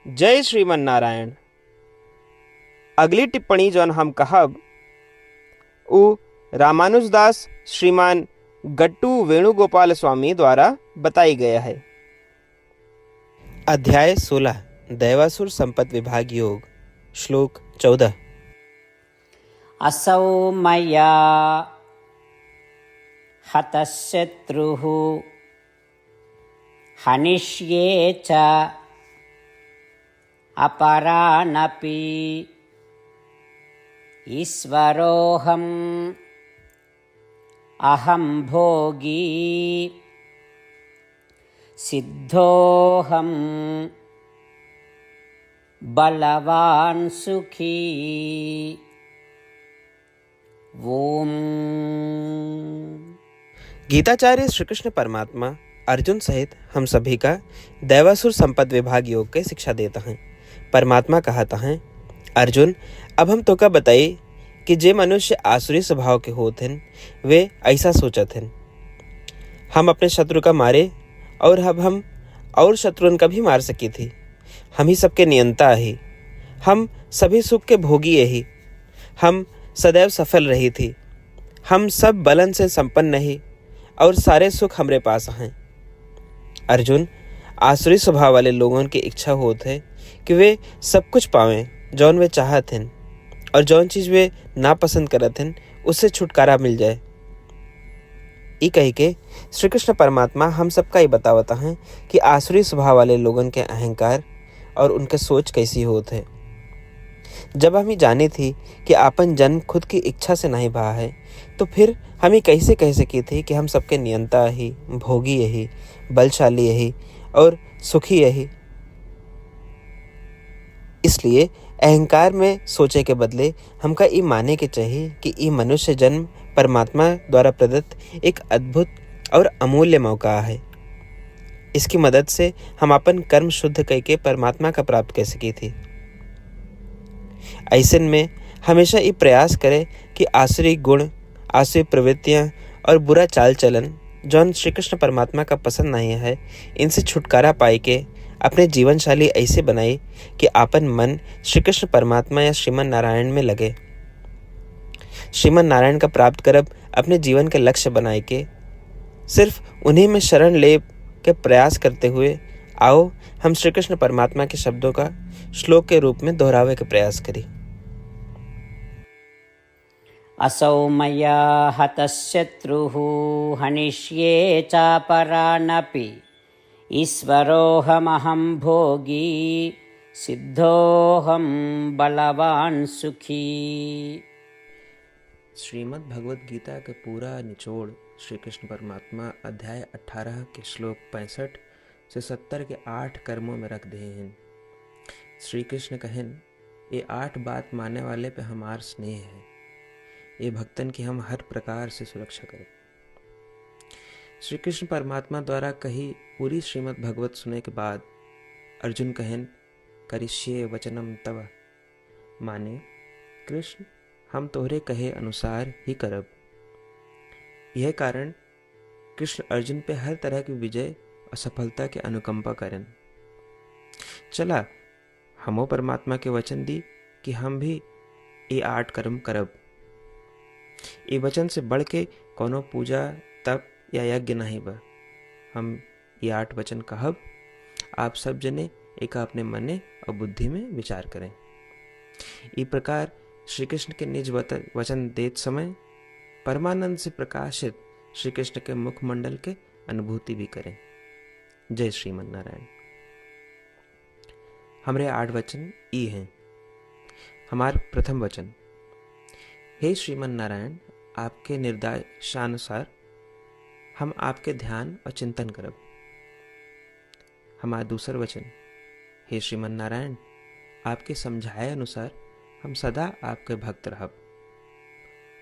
जय श्रीमन नारायण। अगली टिप्पणी जौन हम कहब उ रामानुजदास श्रीमान गट्टू वेणुगोपाल स्वामी द्वारा बताई गया है। अध्याय 16 दैवासुर संपत विभाग योग श्लोक 14। असौ मया हतः शत्रुः हनिष्ये च अपरानपि ईश्वरोऽहम् अहं भोगी सिद्धोऽहं बलवान् सुखी। ओम। गीताचार्य श्री कृष्ण परमात्मा अर्जुन सहित हम सभी का दैवासुर संपद विभाग योग के शिक्षा देता है। परमात्मा कहता है, अर्जुन अब हम तो का बताई कि जे मनुष्य आसुरी स्वभाव के होते हैं वे ऐसा सोचत हैं हम अपने शत्रु का मारे और अब हम और शत्रुन का भी मार सकी थी। हम ही सबके नियंता ही, हम सभी सुख के भोगी ही, हम सदैव सफल रही थी, हम सब बलन से संपन्न नहीं और सारे सुख हमरे पास हैं। अर्जुन आसुरी स्वभाव वाले लोगों की इच्छा होत है कि वे सब कुछ पावें जौन वे चाहत हैं और जौन चीज वे नापसंद करत हैं उससे छुटकारा मिल जाए। ई कही के श्री कृष्ण परमात्मा हम सबका ही बतावता है कि आसुरी स्वभाव वाले लोगों के अहंकार और उनके सोच कैसी होत है। जब हम ही जानी थी कि आपन जन्म खुद की इच्छा से नहीं भा है तो फिर हम ही कैसे कह सकी थी कि हम सबके नियंता ही, भोगी यही, बलशाली यही और सुखी यही। इसलिए अहंकार में सोचे के बदले हमका ई माने के चाहिए कि ई मनुष्य जन्म परमात्मा द्वारा प्रदत्त एक अद्भुत और अमूल्य मौका है। इसकी मदद से हम अपन कर्म शुद्ध करके परमात्मा का प्राप्त कर सकी थी। ऐसे में हमेशा ये प्रयास करें कि आसुरी गुण, आसुरी प्रवृत्तियां और बुरा चाल चलन जौन श्री कृष्ण परमात्मा का पसंद नहीं है, इनसे छुटकारा पाए के अपने जीवन शैली ऐसे बनाए कि आपन मन श्री कृष्ण परमात्मा या श्रीमन नारायण में लगे। श्रीमन नारायण का प्राप्त करब अपने जीवन के लक्ष्य बनाए के सिर्फ उन्हीं में शरण ले के प्रयास करते हुए आओ हम श्री कृष्ण परमात्मा के शब्दों का श्लोक के रूप में दोहरावे के प्रयास करें। असौ मया हतः शत्रुः हनिष्ये चापरानपि ईश्वरोऽहमहं भोगी सिद्धोऽहं बलवान सुखी। श्रीमद् भगवद गीता के पूरा निचोड़ श्री कृष्ण परमात्मा अध्याय 18 के श्लोक 65 से 70 के 8 कर्मों में रख दे हैं। श्री कृष्ण कहन, ये 8 बात मानने वाले पे हमार स्नेह है, ये भक्तन की हम हर प्रकार से सुरक्षा करें। श्री कृष्ण परमात्मा द्वारा कही पूरी श्रीमद् भगवत सुने के बाद अर्जुन कहन, करिष्ये वचनम तव, माने कृष्ण हम तोहरे कहे अनुसार ही करब। यह कारण कृष्ण अर्जुन पे हर तरह की विजय और सफलता के अनुकंपा करन। चला हमो परमात्मा के वचन दी कि हम भी ये 8 कर्म करब। ये वचन से बढ़ के कोनो पूजा, तप या यज्ञ नहीं बा। हम ये 8 वचन कहब, आप सब जने एक अपने मने और बुद्धि में विचार करें। इस प्रकार श्री कृष्ण के निज वचन देत समय परमानंद से प्रकाशित श्री कृष्ण के मुखमंडल के अनुभूति भी करें। जय श्रीमन नारायण। हमारे 8 वचन ई हैं। हमार प्रथम वचन, हे श्रीमन नारायण, आपके निर्देशानुसार हम आपके ध्यान और चिंतन करब। हमारा दूसर वचन, हे श्रीमन नारायण, आपके समझाए अनुसार हम सदा आपके भक्त रहब।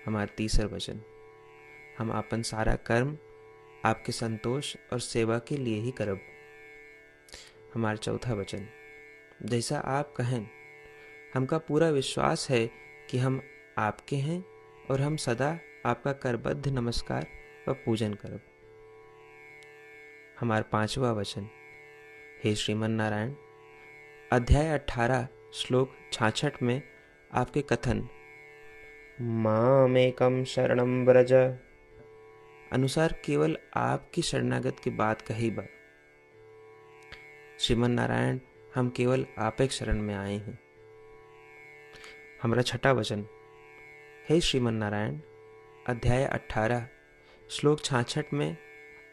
हमारा तीसर वचन, हम अपन सारा कर्म आपके संतोष और सेवा के लिए ही करब। हमारा चौथा वचन, जैसा आप कहें हमका पूरा विश्वास है कि हम आपके हैं और हम सदा आपका करबद्ध नमस्कार व पूजन करब। हमारा 5वां वचन, हे श्रीमन नारायण, अध्याय 18 श्लोक 66 में आपके कथन मामेकम शरणम व्रज अनुसार केवल आपकी शरणागत की बात कही बा। श्रीमन नारायण, हम केवल आप एक शरण में आए हैं। हमारा छठा वचन, हे श्रीमन नारायण, अध्याय 18 श्लोक 66 में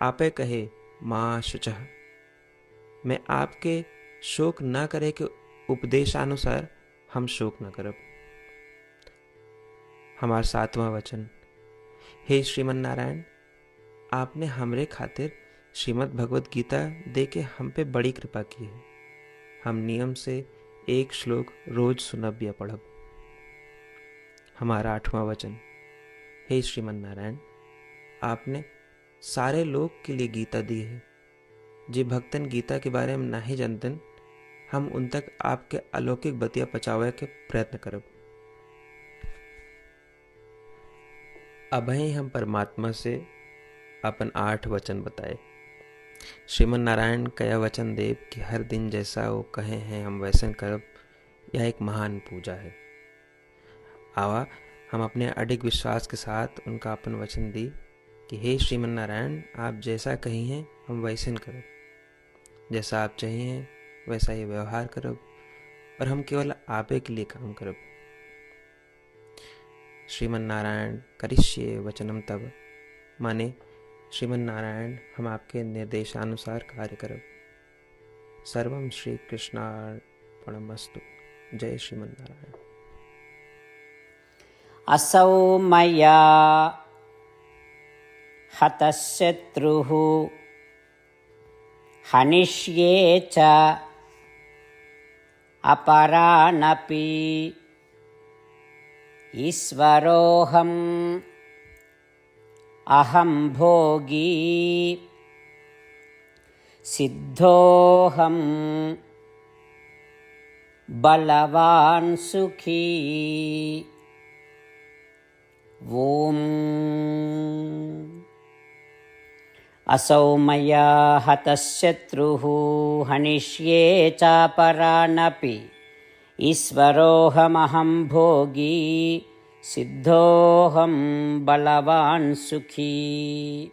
आपे कहे माँ शुचः, मैं आपके शोक न करे के उपदेशानुसार हम शोक न करब। हमार सातवां वचन, हे श्रीमन नारायण, आपने हमरे खातिर श्रीमद् भगवत गीता दे के हम पे बड़ी कृपा की है। हम नियम से एक श्लोक रोज सुनब या पढ़ब। हमारा आठवां वचन, हे श्रीमन नारायण, आपने सारे लोग के लिए गीता दी है। जे भक्तन गीता के बारे में नहीं जानतन, हम उन तक आपके अलौकिक बतिया पहुंचावे के प्रयत्न करब। अभय हम परमात्मा से अपन 8 वचन बताए। श्रीमन नारायण कया वचन देव कि हर दिन जैसा वो कहे हैं हम वैसन करब, यह एक महान पूजा है। आवा हम अपने अडिग विश्वास के साथ उनका अपन वचन दी कि हे श्रीमन नारायण, आप जैसा कही हैं हम वैसन करब, जैसा आप चाहिए वैसा ही व्यवहार करब, और हम केवल आपे के लिए काम करब। श्रीमन नारायण करिष्ये वचनम तब, माने श्रीमन नारायण हम आपके निर्देशानुसार कार्य करब। सर्वम श्री कृष्णार्पणमस्तु। जय श्रीमन नारायण। असौ मया हतः शत्रुः हनिष्ये च अपरानपि ईश्वरोऽहम् अहं भोगी सिद्धोऽहं बलवान् सुखी। ॐ असौ मया हतः शत्रुः हनिष्ये चापरानपि ईश्वरोऽहमहं भोगी सिद्धोऽहं बलवान् सुखी।